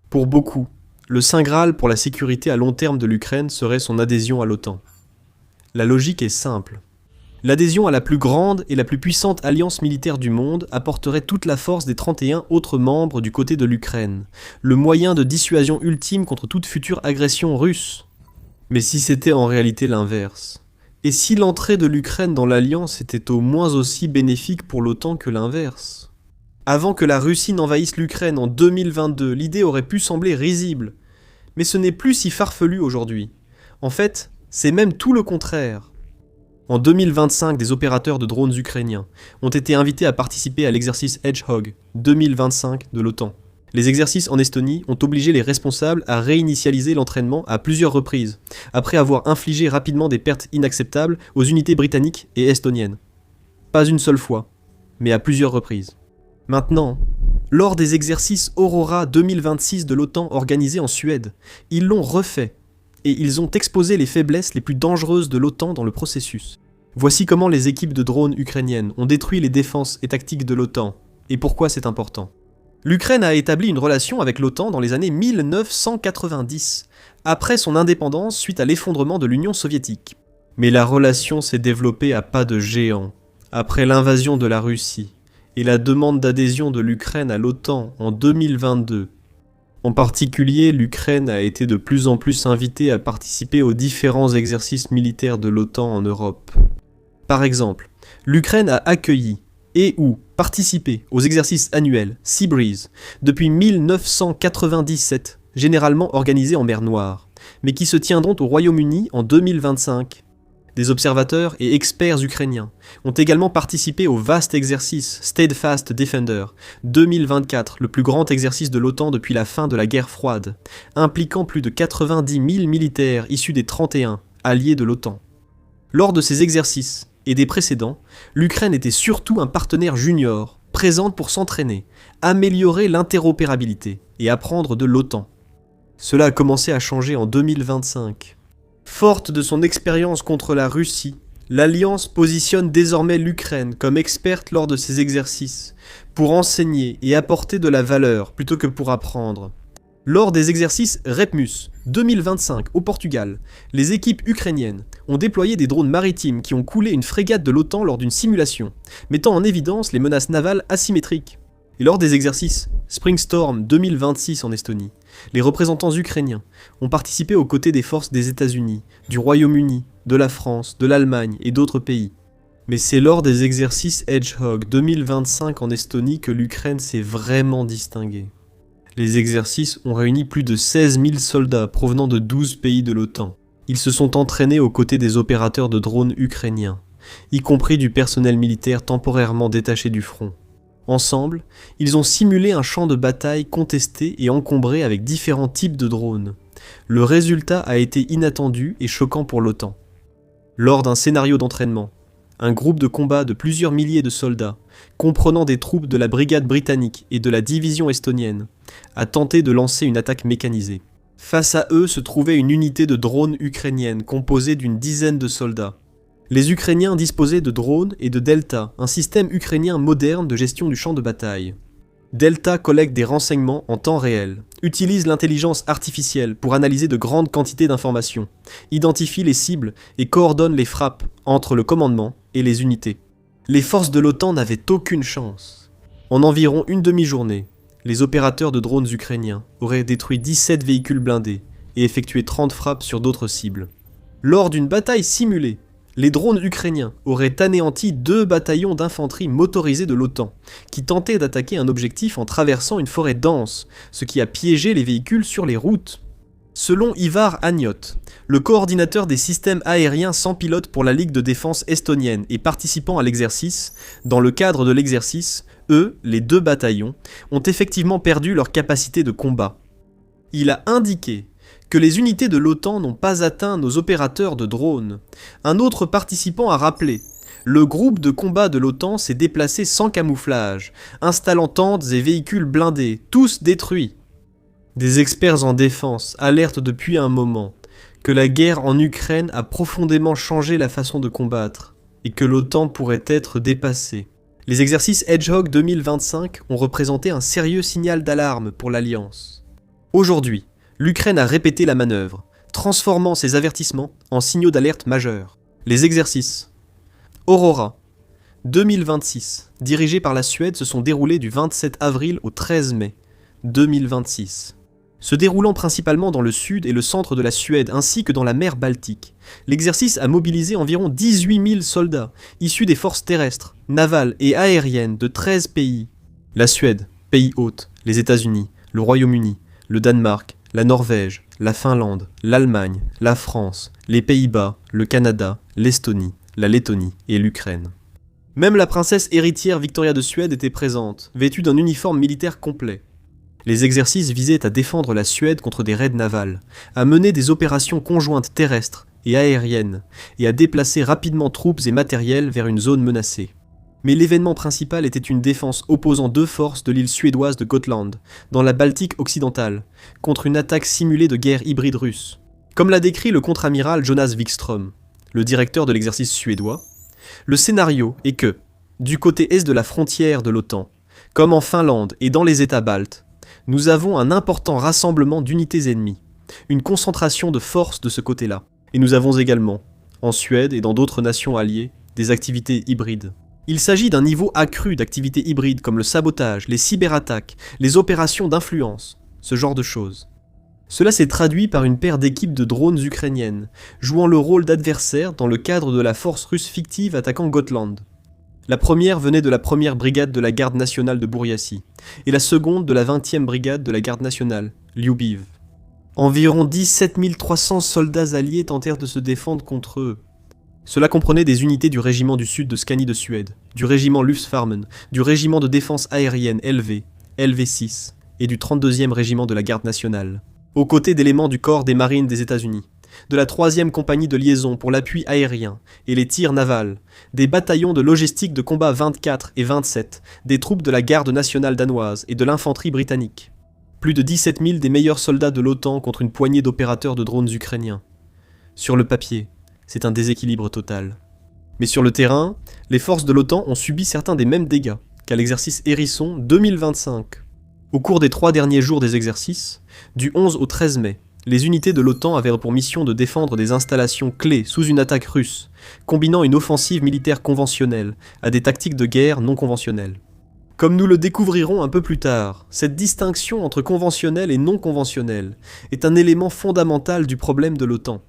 Pour beaucoup, le Saint Graal pour la sécurité à long terme de l'Ukraine serait son adhésion à l'OTAN. La logique est simple. L'adhésion à la plus grande et la plus puissante alliance militaire du monde apporterait toute la force des 31 autres membres du côté de l'Ukraine, le moyen de dissuasion ultime contre toute future agression russe. Mais si c'était en réalité l'inverse? Et si l'entrée de l'Ukraine dans l'Alliance était au moins aussi bénéfique pour l'OTAN que l'inverse? Avant que la Russie n'envahisse l'Ukraine en 2022, l'idée aurait pu sembler risible. Mais ce n'est plus si farfelu aujourd'hui. En fait, c'est même tout le contraire. En 2025, des opérateurs de drones ukrainiens ont été invités à participer à l'exercice Hedgehog 2025 de l'OTAN. Les exercices en Estonie ont obligé les responsables à réinitialiser l'entraînement à plusieurs reprises, après avoir infligé rapidement des pertes inacceptables aux unités britanniques et estoniennes. Pas une seule fois, mais à plusieurs reprises. Maintenant, lors des exercices Aurora 2026 de l'OTAN organisés en Suède, ils l'ont refait, et ils ont exposé les faiblesses les plus dangereuses de l'OTAN dans le processus. Voici comment les équipes de drones ukrainiennes ont détruit les défenses et tactiques de l'OTAN, et pourquoi c'est important. L'Ukraine a établi une relation avec l'OTAN dans les années 1990, après son indépendance suite à l'effondrement de l'Union soviétique. Mais la relation s'est développée à pas de géant, après l'invasion de la Russie, et la demande d'adhésion de l'Ukraine à l'OTAN en 2022. En particulier, l'Ukraine a été de plus en plus invitée à participer aux différents exercices militaires de l'OTAN en Europe. Par exemple, l'Ukraine a accueilli et ou participé aux exercices annuels Sea Breeze depuis 1997, généralement organisés en mer Noire, mais qui se tiendront au Royaume-Uni en 2025. Des observateurs et experts ukrainiens ont également participé au vaste exercice Steadfast Defender 2024, le plus grand exercice de l'OTAN depuis la fin de la guerre froide, impliquant plus de 90 000 militaires issus des 31 alliés de l'OTAN. Lors de ces exercices et des précédents, l'Ukraine était surtout un partenaire junior, présente pour s'entraîner, améliorer l'interopérabilité et apprendre de l'OTAN. Cela a commencé à changer en 2025. Forte de son expérience contre la Russie, l'Alliance positionne désormais l'Ukraine comme experte lors de ces exercices, pour enseigner et apporter de la valeur plutôt que pour apprendre. Lors des exercices REPMUS 2025 au Portugal, les équipes ukrainiennes ont déployé des drones maritimes qui ont coulé une frégate de l'OTAN lors d'une simulation, mettant en évidence les menaces navales asymétriques. Et lors des exercices Springstorm 2026 en Estonie, les représentants ukrainiens ont participé aux côtés des forces des États-Unis, du Royaume-Uni, de la France, de l'Allemagne et d'autres pays. Mais c'est lors des exercices Hedgehog 2025 en Estonie que l'Ukraine s'est vraiment distinguée. Les exercices ont réuni plus de 16 000 soldats provenant de 12 pays de l'OTAN. Ils se sont entraînés aux côtés des opérateurs de drones ukrainiens, y compris du personnel militaire temporairement détaché du front. Ensemble, ils ont simulé un champ de bataille contesté et encombré avec différents types de drones. Le résultat a été inattendu et choquant pour l'OTAN. Lors d'un scénario d'entraînement, un groupe de combat de plusieurs milliers de soldats, comprenant des troupes de la brigade britannique et de la division estonienne, a tenté de lancer une attaque mécanisée. Face à eux se trouvait une unité de drones ukrainienne composée d'une dizaine de soldats. Les Ukrainiens disposaient de drones et de Delta, un système ukrainien moderne de gestion du champ de bataille. Delta collecte des renseignements en temps réel, utilise l'intelligence artificielle pour analyser de grandes quantités d'informations, identifie les cibles et coordonne les frappes entre le commandement et les unités. Les forces de l'OTAN n'avaient aucune chance. En environ une demi-journée, les opérateurs de drones ukrainiens auraient détruit 17 véhicules blindés et effectué 30 frappes sur d'autres cibles. Lors d'une bataille simulée, les drones ukrainiens auraient anéanti 2 bataillons d'infanterie motorisés de l'OTAN, qui tentaient d'attaquer un objectif en traversant une forêt dense, ce qui a piégé les véhicules sur les routes. Selon Ivar Agniot, le coordinateur des systèmes aériens sans pilote pour la Ligue de défense estonienne et participant à l'exercice, dans le cadre de l'exercice, eux, les 2 bataillons, ont effectivement perdu leur capacité de combat. Il a indiqué que les unités de l'OTAN n'ont pas atteint nos opérateurs de drones. Un autre participant a rappelé « Le groupe de combat de l'OTAN s'est déplacé sans camouflage, installant tentes et véhicules blindés, tous détruits. » Des experts en défense alertent depuis un moment que la guerre en Ukraine a profondément changé la façon de combattre et que l'OTAN pourrait être dépassée. Les exercices Hedgehog 2025 ont représenté un sérieux signal d'alarme pour l'Alliance. Aujourd'hui, l'Ukraine a répété la manœuvre, transformant ses avertissements en signaux d'alerte majeurs. Les exercices. Aurora. 2026, dirigés par la Suède, se sont déroulés du 27 avril au 13 mai 2026. Se déroulant principalement dans le sud et le centre de la Suède ainsi que dans la mer Baltique, l'exercice a mobilisé environ 18 000 soldats issus des forces terrestres, navales et aériennes de 13 pays. La Suède, pays hôte, les États-Unis, le Royaume-Uni, le Danemark, la Norvège, la Finlande, l'Allemagne, la France, les Pays-Bas, le Canada, l'Estonie, la Lettonie et l'Ukraine. Même la princesse héritière Victoria de Suède était présente, vêtue d'un uniforme militaire complet. Les exercices visaient à défendre la Suède contre des raids navals, à mener des opérations conjointes terrestres et aériennes, et à déplacer rapidement troupes et matériel vers une zone menacée. Mais l'événement principal était une défense opposant deux forces de l'île suédoise de Gotland, dans la Baltique occidentale, contre une attaque simulée de guerre hybride russe. Comme l'a décrit le contre-amiral Jonas Wikström, le directeur de l'exercice suédois, le scénario est que, du côté est de la frontière de l'OTAN, comme en Finlande et dans les États baltes, nous avons un important rassemblement d'unités ennemies, une concentration de forces de ce côté-là. Et nous avons également, en Suède et dans d'autres nations alliées, des activités hybrides. Il s'agit d'un niveau accru d'activités hybrides comme le sabotage, les cyberattaques, les opérations d'influence, ce genre de choses. Cela s'est traduit par une paire d'équipes de drones ukrainiennes, jouant le rôle d'adversaires dans le cadre de la force russe fictive attaquant Gotland. La première venait de la première brigade de la garde nationale de Bouriatie, et la seconde de la 20e brigade de la garde nationale, Ljubiv. Environ 17 300 soldats alliés tentèrent de se défendre contre eux. Cela comprenait des unités du régiment du sud de Scanie de Suède, du régiment Luftfarmen, du régiment de défense aérienne LV, LV6, et du 32e régiment de la garde nationale, aux côtés d'éléments du corps des marines des États-Unis, de la 3e compagnie de liaison pour l'appui aérien et les tirs navals, des bataillons de logistique de combat 24 et 27, des troupes de la garde nationale danoise et de l'infanterie britannique. Plus de 17 000 des meilleurs soldats de l'OTAN contre une poignée d'opérateurs de drones ukrainiens. Sur le papier, c'est un déséquilibre total. Mais sur le terrain, les forces de l'OTAN ont subi certains des mêmes dégâts qu'à l'exercice Hérisson 2025. Au cours des 3 derniers jours des exercices, du 11 au 13 mai, les unités de l'OTAN avaient pour mission de défendre des installations clés sous une attaque russe, combinant une offensive militaire conventionnelle à des tactiques de guerre non conventionnelles. Comme nous le découvrirons un peu plus tard, cette distinction entre conventionnel et non conventionnel est un élément fondamental du problème de l'OTAN.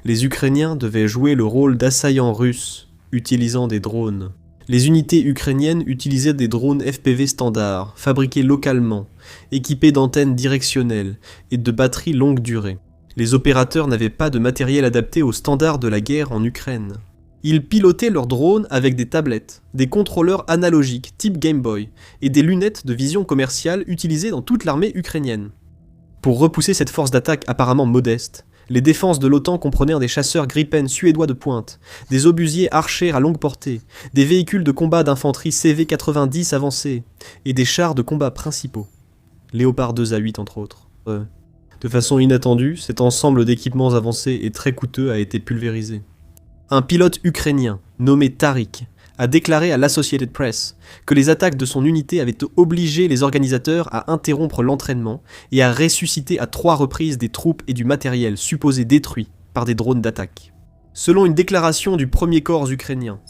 Les Ukrainiens devaient jouer le rôle d'assaillants russes, utilisant des drones. Les unités ukrainiennes utilisaient des drones FPV standards, fabriqués localement, équipés d'antennes directionnelles et de batteries longue durée. Les opérateurs n'avaient pas de matériel adapté aux standards de la guerre en Ukraine. Ils pilotaient leurs drones avec des tablettes, des contrôleurs analogiques type Game Boy et des lunettes de vision commerciale utilisées dans toute l'armée ukrainienne. Pour repousser cette force d'attaque apparemment modeste, les défenses de l'OTAN comprenaient des chasseurs Gripen suédois de pointe, des obusiers Archer à longue portée, des véhicules de combat d'infanterie CV-90 avancés et des chars de combat principaux. Léopard 2A8 entre autres. De façon inattendue, cet ensemble d'équipements avancés et très coûteux a été pulvérisé. Un pilote ukrainien, nommé Tariq, a déclaré à l'Associated Press que les attaques de son unité avaient obligé les organisateurs à interrompre l'entraînement et à ressusciter à 3 reprises des troupes et du matériel supposés détruits par des drones d'attaque. Selon une déclaration du premier corps ukrainien,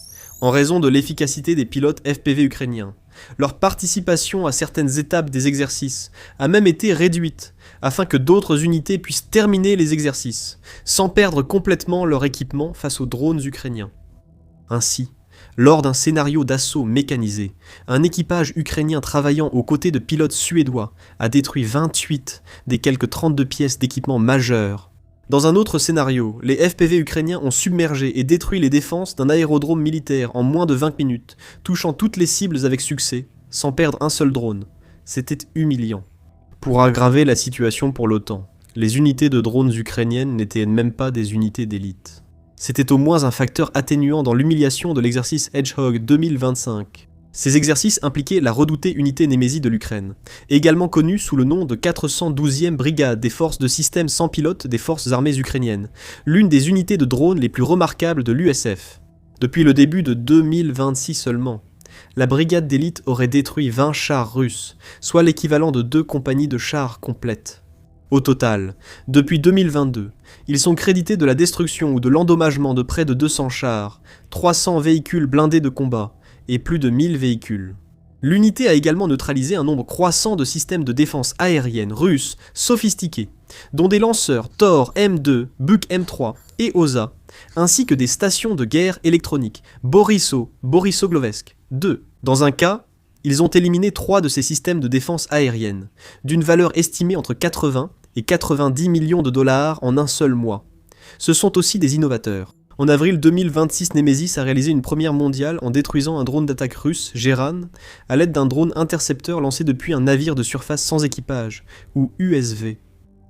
en raison de l'efficacité des pilotes FPV ukrainiens, leur participation à certaines étapes des exercices a même été réduite afin que d'autres unités puissent terminer les exercices sans perdre complètement leur équipement face aux drones ukrainiens. Ainsi, lors d'un scénario d'assaut mécanisé, un équipage ukrainien travaillant aux côtés de pilotes suédois a détruit 28 des quelques 32 pièces d'équipement majeurs. Dans un autre scénario, les FPV ukrainiens ont submergé et détruit les défenses d'un aérodrome militaire en moins de 20 minutes, touchant toutes les cibles avec succès, sans perdre un seul drone. C'était humiliant. Pour aggraver la situation pour l'OTAN, les unités de drones ukrainiennes n'étaient même pas des unités d'élite. C'était au moins un facteur atténuant dans l'humiliation de l'exercice Hedgehog 2025. Ces exercices impliquaient la redoutée unité Némésie de l'Ukraine, également connue sous le nom de 412e Brigade des forces de système sans pilote des forces armées ukrainiennes, l'une des unités de drones les plus remarquables de l'USF. Depuis le début de 2026 seulement, la brigade d'élite aurait détruit 20 chars russes, soit l'équivalent de 2 compagnies de chars complètes. Au total, depuis 2022, ils sont crédités de la destruction ou de l'endommagement de près de 200 chars, 300 véhicules blindés de combat et plus de 1000 véhicules. L'unité a également neutralisé un nombre croissant de systèmes de défense aérienne russes sophistiqués, dont des lanceurs Tor M2, Buk M3 et OSA, ainsi que des stations de guerre électroniques Borisoglovsk 2. Dans un cas, ils ont éliminé 3 de ces systèmes de défense aérienne, d'une valeur estimée entre 80 et 90 millions de dollars en un seul mois. Ce sont aussi des innovateurs. En avril 2026, Nemesis a réalisé une première mondiale en détruisant un drone d'attaque russe, Geran, à l'aide d'un drone intercepteur lancé depuis un navire de surface sans équipage, ou USV.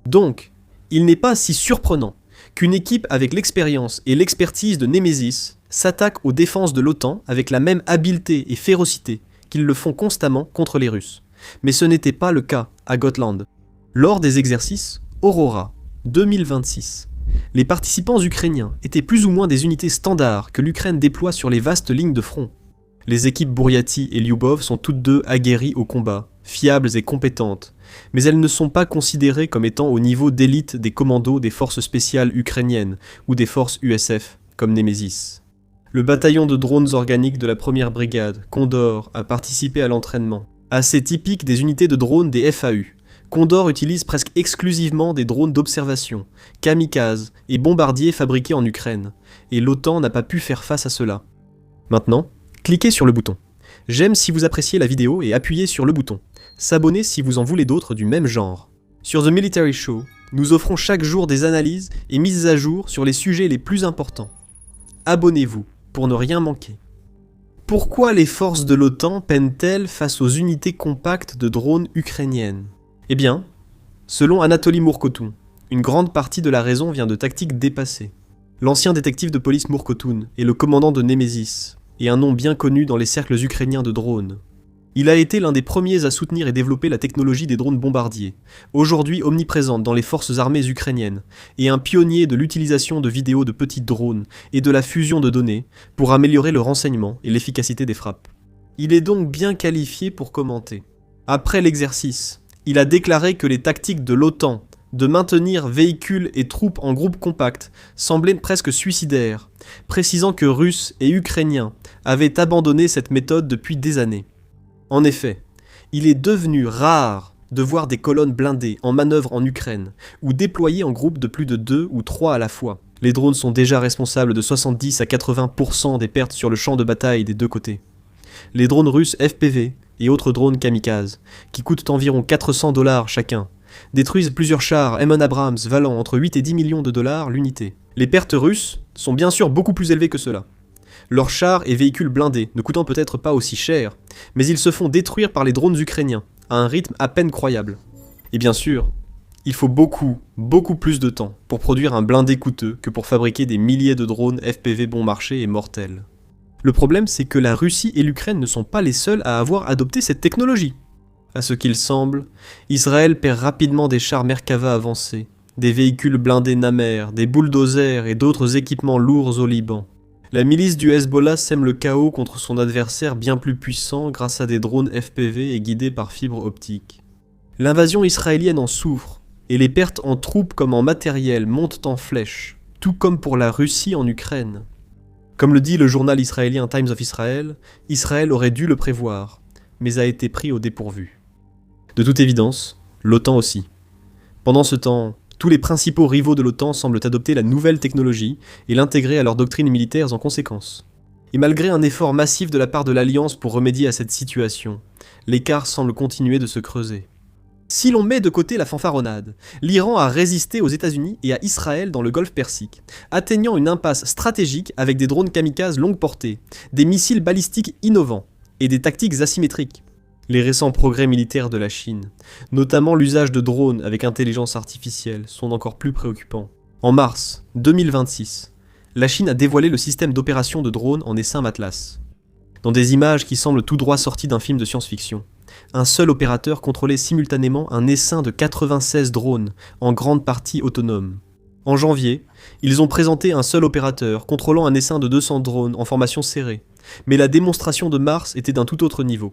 Donc, il n'est pas si surprenant qu'une équipe avec l'expérience et l'expertise de Nemesis s'attaque aux défenses de l'OTAN avec la même habileté et férocité qu'ils le font constamment contre les Russes. Mais ce n'était pas le cas à Gotland. Lors des exercices Aurora 2026, les participants ukrainiens étaient plus ou moins des unités standards que l'Ukraine déploie sur les vastes lignes de front. Les équipes Buryati et Lyubov sont toutes deux aguerries au combat, fiables et compétentes, mais elles ne sont pas considérées comme étant au niveau d'élite des commandos des forces spéciales ukrainiennes ou des forces USF, comme Nemesis. Le bataillon de drones organiques de la première brigade, Condor, a participé à l'entraînement. Assez typique des unités de drones des FAU, Condor utilise presque exclusivement des drones d'observation, kamikazes et bombardiers fabriqués en Ukraine, et l'OTAN n'a pas pu faire face à cela. Maintenant, cliquez sur le bouton. J'aime si vous appréciez la vidéo et appuyez sur le bouton. S'abonner si vous en voulez d'autres du même genre. Sur The Military Show, nous offrons chaque jour des analyses et mises à jour sur les sujets les plus importants. Abonnez-vous pour ne rien manquer. Pourquoi les forces de l'OTAN peinent-elles face aux unités compactes de drones ukrainiennes ? Eh bien, selon Anatoly Mourkotoun, une grande partie de la raison vient de tactiques dépassées. L'ancien détective de police Mourkotoun est le commandant de Nemesis, et un nom bien connu dans les cercles ukrainiens de drones. Il a été l'un des premiers à soutenir et développer la technologie des drones bombardiers, aujourd'hui omniprésente dans les forces armées ukrainiennes, et un pionnier de l'utilisation de vidéos de petits drones et de la fusion de données pour améliorer le renseignement et l'efficacité des frappes. Il est donc bien qualifié pour commenter. Après l'exercice, il a déclaré que les tactiques de l'OTAN de maintenir véhicules et troupes en groupe compact semblaient presque suicidaires, précisant que Russes et Ukrainiens avaient abandonné cette méthode depuis des années. En effet, il est devenu rare de voir des colonnes blindées en manœuvre en Ukraine ou déployées en groupe de plus de 2 ou 3 à la fois. Les drones sont déjà responsables de 70 à 80% des pertes sur le champ de bataille des deux côtés. Les drones russes FPV et autres drones kamikazes, qui coûtent environ 400 $ chacun, détruisent plusieurs chars M1 Abrams valant entre 8 et 10 millions de dollars l'unité. Les pertes russes sont bien sûr beaucoup plus élevées que cela. Leurs chars et véhicules blindés, ne coûtant peut-être pas aussi cher, mais ils se font détruire par les drones ukrainiens, à un rythme à peine croyable. Et bien sûr, il faut beaucoup plus de temps pour produire un blindé coûteux que pour fabriquer des milliers de drones FPV bon marché et mortels. Le problème, c'est que la Russie et l'Ukraine ne sont pas les seuls à avoir adopté cette technologie. À ce qu'il semble, Israël perd rapidement des chars Merkava avancés, des véhicules blindés Namer, des bulldozers et d'autres équipements lourds au Liban. La milice du Hezbollah sème le chaos contre son adversaire bien plus puissant grâce à des drones FPV et guidés par fibre optique. L'invasion israélienne en souffre, et les pertes en troupes comme en matériel montent en flèche, tout comme pour la Russie en Ukraine. Comme le dit le journal israélien Times of Israel, Israël aurait dû le prévoir, mais a été pris au dépourvu. De toute évidence, l'OTAN aussi. Pendant ce temps, tous les principaux rivaux de l'OTAN semblent adopter la nouvelle technologie et l'intégrer à leurs doctrines militaires en conséquence. Et malgré un effort massif de la part de l'Alliance pour remédier à cette situation, l'écart semble continuer de se creuser. Si l'on met de côté la fanfaronnade, l'Iran a résisté aux États-Unis et à Israël dans le Golfe Persique, atteignant une impasse stratégique avec des drones kamikazes longue portée, des missiles balistiques innovants et des tactiques asymétriques. Les récents progrès militaires de la Chine, notamment l'usage de drones avec intelligence artificielle, sont encore plus préoccupants. En mars 2026, la Chine a dévoilé le système d'opération de drones en essaim Atlas. Dans des images qui semblent tout droit sorties d'un film de science-fiction, un seul opérateur contrôlait simultanément un essaim de 96 drones, en grande partie autonomes. En janvier, ils ont présenté un seul opérateur contrôlant un essaim de 200 drones en formation serrée, mais la démonstration de mars était d'un tout autre niveau.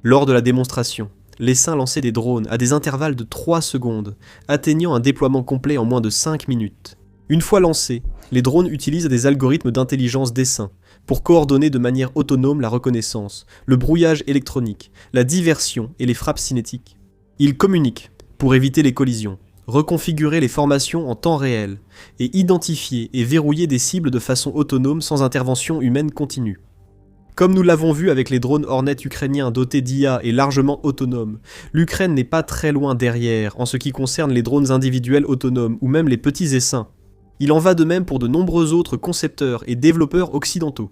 Lors de la démonstration, l'essaim lançait des drones à des intervalles de 3 secondes, atteignant un déploiement complet en moins de 5 minutes. Une fois lancés, les drones utilisent des algorithmes d'intelligence d'essaim pour coordonner de manière autonome la reconnaissance, le brouillage électronique, la diversion et les frappes cinétiques. Ils communiquent pour éviter les collisions, reconfigurer les formations en temps réel et identifier et verrouiller des cibles de façon autonome sans intervention humaine continue. Comme nous l'avons vu avec les drones Hornet ukrainiens dotés d'IA et largement autonomes, l'Ukraine n'est pas très loin derrière en ce qui concerne les drones individuels autonomes ou même les petits essaims. Il en va de même pour de nombreux autres concepteurs et développeurs occidentaux.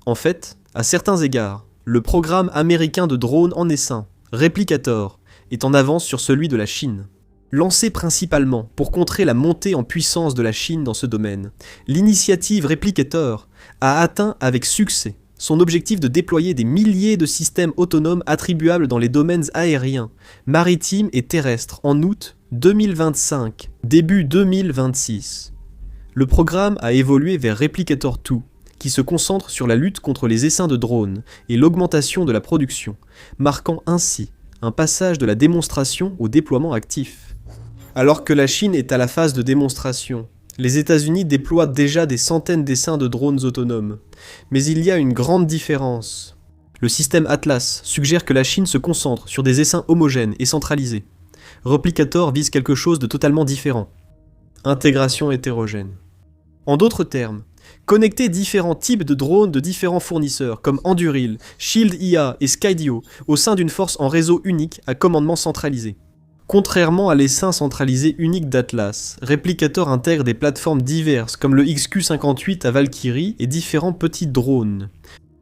En fait, à certains égards, le programme américain de drones en essaim, Replicator, est en avance sur celui de la Chine. Lancé principalement pour contrer la montée en puissance de la Chine dans ce domaine, l'initiative Replicator a atteint avec succès son objectif de déployer des milliers de systèmes autonomes attribuables dans les domaines aériens, maritimes et terrestres en août 2025, début 2026. Le programme a évolué vers Replicator 2, qui se concentre sur la lutte contre les essaims de drones et l'augmentation de la production, marquant ainsi un passage de la démonstration au déploiement actif. Alors que la Chine est à la phase de démonstration, les États-Unis déploient déjà des centaines d'essaims de drones autonomes. Mais il y a une grande différence. Le système Atlas suggère que la Chine se concentre sur des essaims homogènes et centralisés. Replicator vise quelque chose de totalement différent. Intégration hétérogène. En d'autres termes, connecter différents types de drones de différents fournisseurs comme Anduril, Shield IA et Skydio au sein d'une force en réseau unique à commandement centralisé. Contrairement à l'essaim centralisé unique d'Atlas, Replicator intègre des plateformes diverses comme le XQ-58 à Valkyrie et différents petits drones.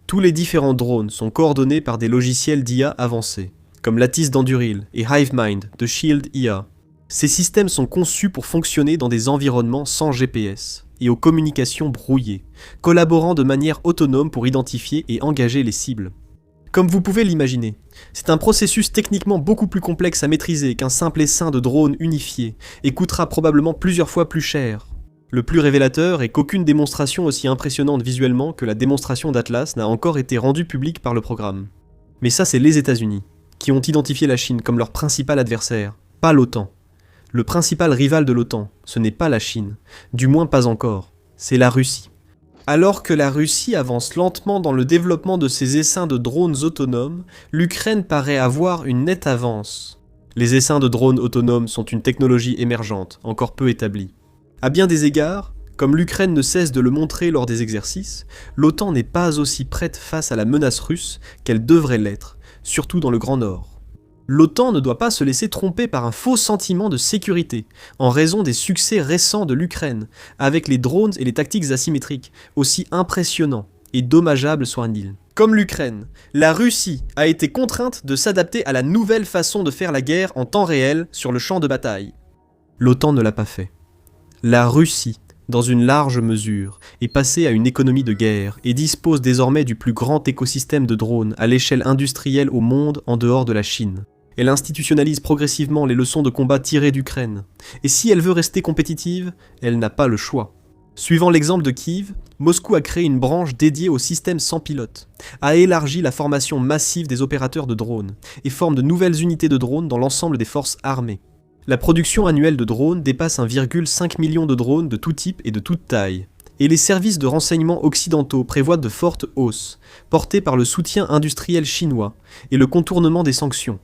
Tous les différents drones sont coordonnés par des logiciels d'IA avancés, comme Lattice d'Anduril et Hivemind de Shield IA. Ces systèmes sont conçus pour fonctionner dans des environnements sans GPS et aux communications brouillées, collaborant de manière autonome pour identifier et engager les cibles. Comme vous pouvez l'imaginer, c'est un processus techniquement beaucoup plus complexe à maîtriser qu'un simple essaim de drone unifié et coûtera probablement plusieurs fois plus cher. Le plus révélateur est qu'aucune démonstration aussi impressionnante visuellement que la démonstration d'Atlas n'a encore été rendue publique par le programme. Mais ça, c'est les États-Unis, qui ont identifié la Chine comme leur principal adversaire, pas l'OTAN. Le principal rival de l'OTAN, ce n'est pas la Chine, du moins pas encore, c'est la Russie. Alors que la Russie avance lentement dans le développement de ses essaims de drones autonomes, l'Ukraine paraît avoir une nette avance. Les essaims de drones autonomes sont une technologie émergente, encore peu établie. À bien des égards, comme l'Ukraine ne cesse de le montrer lors des exercices, l'OTAN n'est pas aussi prête face à la menace russe qu'elle devrait l'être, surtout dans le Grand Nord. L'OTAN ne doit pas se laisser tromper par un faux sentiment de sécurité, en raison des succès récents de l'Ukraine, avec les drones et les tactiques asymétriques, aussi impressionnants et dommageables soient-ils. Comme l'Ukraine, la Russie a été contrainte de s'adapter à la nouvelle façon de faire la guerre en temps réel sur le champ de bataille. L'OTAN ne l'a pas fait. La Russie, dans une large mesure, est passée à une économie de guerre et dispose désormais du plus grand écosystème de drones à l'échelle industrielle au monde en dehors de la Chine. Elle institutionnalise progressivement les leçons de combat tirées d'Ukraine. Et si elle veut rester compétitive, elle n'a pas le choix. Suivant l'exemple de Kiev, Moscou a créé une branche dédiée au système sans pilote, a élargi la formation massive des opérateurs de drones et forme de nouvelles unités de drones dans l'ensemble des forces armées. La production annuelle de drones dépasse 1,5 million de drones de tout type et de toute taille. Et les services de renseignement occidentaux prévoient de fortes hausses, portées par le soutien industriel chinois et le contournement des sanctions.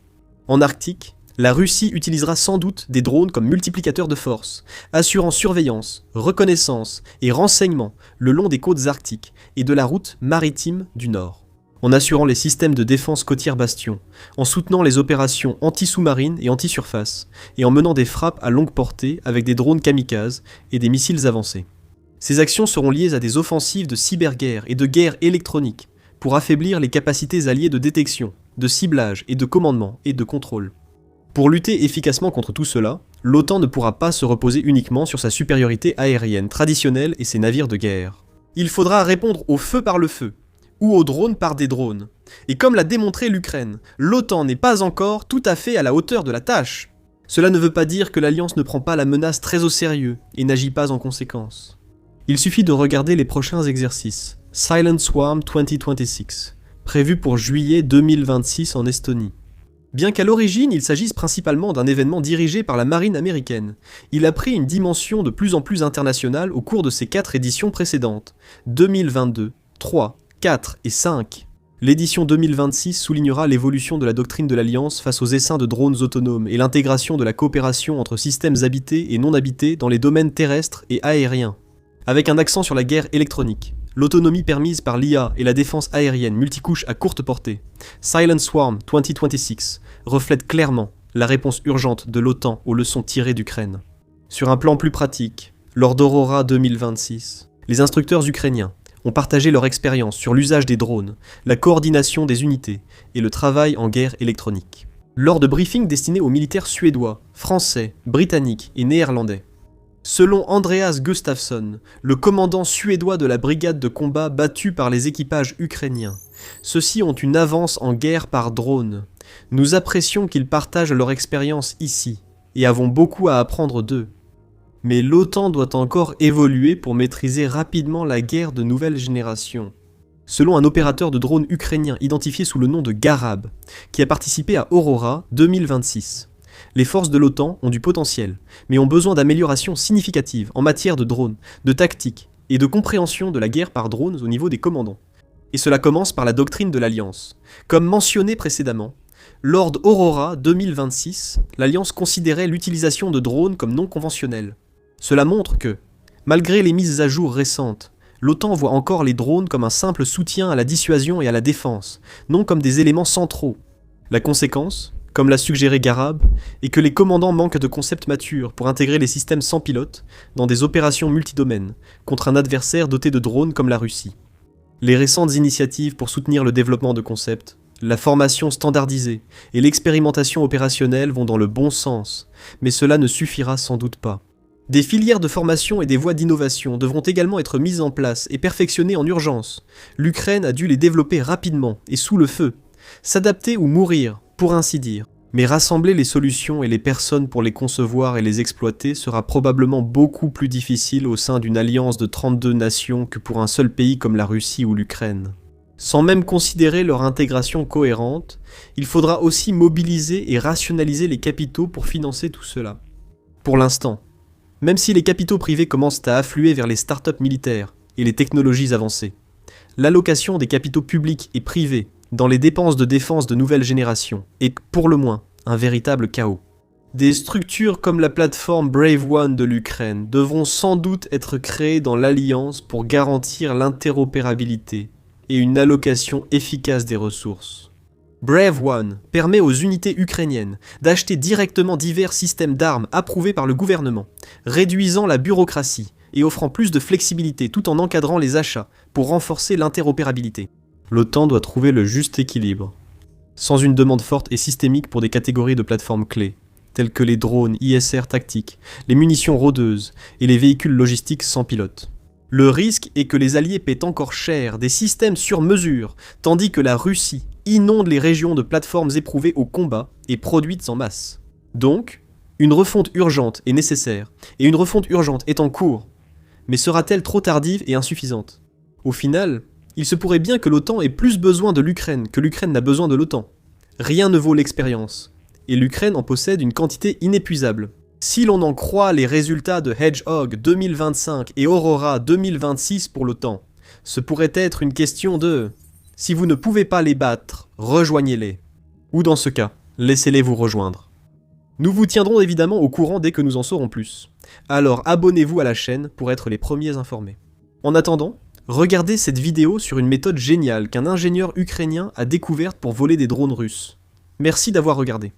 En Arctique, la Russie utilisera sans doute des drones comme multiplicateurs de force, assurant surveillance, reconnaissance et renseignement le long des côtes arctiques et de la route maritime du Nord, en assurant les systèmes de défense côtière bastion, en soutenant les opérations anti-sous-marines et anti-surface, et en menant des frappes à longue portée avec des drones kamikazes et des missiles avancés. Ces actions seront liées à des offensives de cyberguerre et de guerre électronique, pour affaiblir les capacités alliées de détection, de ciblage et de commandement et de contrôle. Pour lutter efficacement contre tout cela, l'OTAN ne pourra pas se reposer uniquement sur sa supériorité aérienne traditionnelle et ses navires de guerre. Il faudra répondre au feu par le feu, ou aux drones par des drones. Et comme l'a démontré l'Ukraine, l'OTAN n'est pas encore tout à fait à la hauteur de la tâche. Cela ne veut pas dire que l'Alliance ne prend pas la menace très au sérieux et n'agit pas en conséquence. Il suffit de regarder les prochains exercices. Silent Swarm 2026, prévu pour juillet 2026 en Estonie. Bien qu'à l'origine il s'agisse principalement d'un événement dirigé par la marine américaine, il a pris une dimension de plus en plus internationale au cours de ses 4 éditions précédentes, 2022, 3, 4 et 5. L'édition 2026 soulignera l'évolution de la doctrine de l'Alliance face aux essaims de drones autonomes et l'intégration de la coopération entre systèmes habités et non habités dans les domaines terrestres et aériens, avec un accent sur la guerre électronique. L'autonomie permise par l'IA et la défense aérienne multicouche à courte portée, Silent Swarm 2026, reflète clairement la réponse urgente de l'OTAN aux leçons tirées d'Ukraine. Sur un plan plus pratique, lors d'Aurora 2026, les instructeurs ukrainiens ont partagé leur expérience sur l'usage des drones, la coordination des unités et le travail en guerre électronique. Lors de briefings destinés aux militaires suédois, français, britanniques et néerlandais. Selon Andreas Gustafsson, le commandant suédois de la brigade de combat battue par les équipages ukrainiens, ceux-ci ont une avance en guerre par drone. Nous apprécions qu'ils partagent leur expérience ici, et avons beaucoup à apprendre d'eux. Mais l'OTAN doit encore évoluer pour maîtriser rapidement la guerre de nouvelle génération. Selon un opérateur de drone ukrainien identifié sous le nom de Garab, qui a participé à Aurora 2026, les forces de l'OTAN ont du potentiel, mais ont besoin d'améliorations significatives en matière de drones, de tactique et de compréhension de la guerre par drones au niveau des commandants. Et cela commence par la doctrine de l'Alliance. Comme mentionné précédemment, lors d'Aurora 2026, l'Alliance considérait l'utilisation de drones comme non conventionnelle. Cela montre que, malgré les mises à jour récentes, l'OTAN voit encore les drones comme un simple soutien à la dissuasion et à la défense, non comme des éléments centraux. La conséquence, comme l'a suggéré Garab, est que les commandants manquent de concepts matures pour intégrer les systèmes sans pilote dans des opérations multidomaines contre un adversaire doté de drones comme la Russie. Les récentes initiatives pour soutenir le développement de concepts, la formation standardisée et l'expérimentation opérationnelle vont dans le bon sens, mais cela ne suffira sans doute pas. Des filières de formation et des voies d'innovation devront également être mises en place et perfectionnées en urgence. L'Ukraine a dû les développer rapidement et sous le feu, s'adapter ou mourir, pour ainsi dire. Mais rassembler les solutions et les personnes pour les concevoir et les exploiter sera probablement beaucoup plus difficile au sein d'une alliance de 32 nations que pour un seul pays comme la Russie ou l'Ukraine. Sans même considérer leur intégration cohérente, il faudra aussi mobiliser et rationaliser les capitaux pour financer tout cela. Pour l'instant, même si les capitaux privés commencent à affluer vers les startups militaires et les technologies avancées, l'allocation des capitaux publics et privés dans les dépenses de défense de nouvelle génération est pour le moins un véritable chaos. Des structures comme la plateforme Brave One de l'Ukraine devront sans doute être créées dans l'Alliance pour garantir l'interopérabilité et une allocation efficace des ressources. Brave One permet aux unités ukrainiennes d'acheter directement divers systèmes d'armes approuvés par le gouvernement, réduisant la bureaucratie et offrant plus de flexibilité tout en encadrant les achats pour renforcer l'interopérabilité. L'OTAN doit trouver le juste équilibre, sans une demande forte et systémique pour des catégories de plateformes clés, telles que les drones ISR tactiques, les munitions rôdeuses et les véhicules logistiques sans pilote. Le risque est que les alliés paient encore cher des systèmes sur mesure, tandis que la Russie inonde les régions de plateformes éprouvées au combat et produites en masse. Donc, une refonte urgente est nécessaire, et une refonte urgente est en cours. Mais sera-t-elle trop tardive et insuffisante ? Au final, il se pourrait bien que l'OTAN ait plus besoin de l'Ukraine que l'Ukraine n'a besoin de l'OTAN. Rien ne vaut l'expérience, et l'Ukraine en possède une quantité inépuisable. Si l'on en croit les résultats de Hedgehog 2025 et Aurora 2026 pour l'OTAN, ce pourrait être une question de « si vous ne pouvez pas les battre, rejoignez-les » ou dans ce cas, laissez-les vous rejoindre. Nous vous tiendrons évidemment au courant dès que nous en saurons plus. Alors abonnez-vous à la chaîne pour être les premiers informés. En attendant, regardez cette vidéo sur une méthode géniale qu'un ingénieur ukrainien a découverte pour voler des drones russes. Merci d'avoir regardé.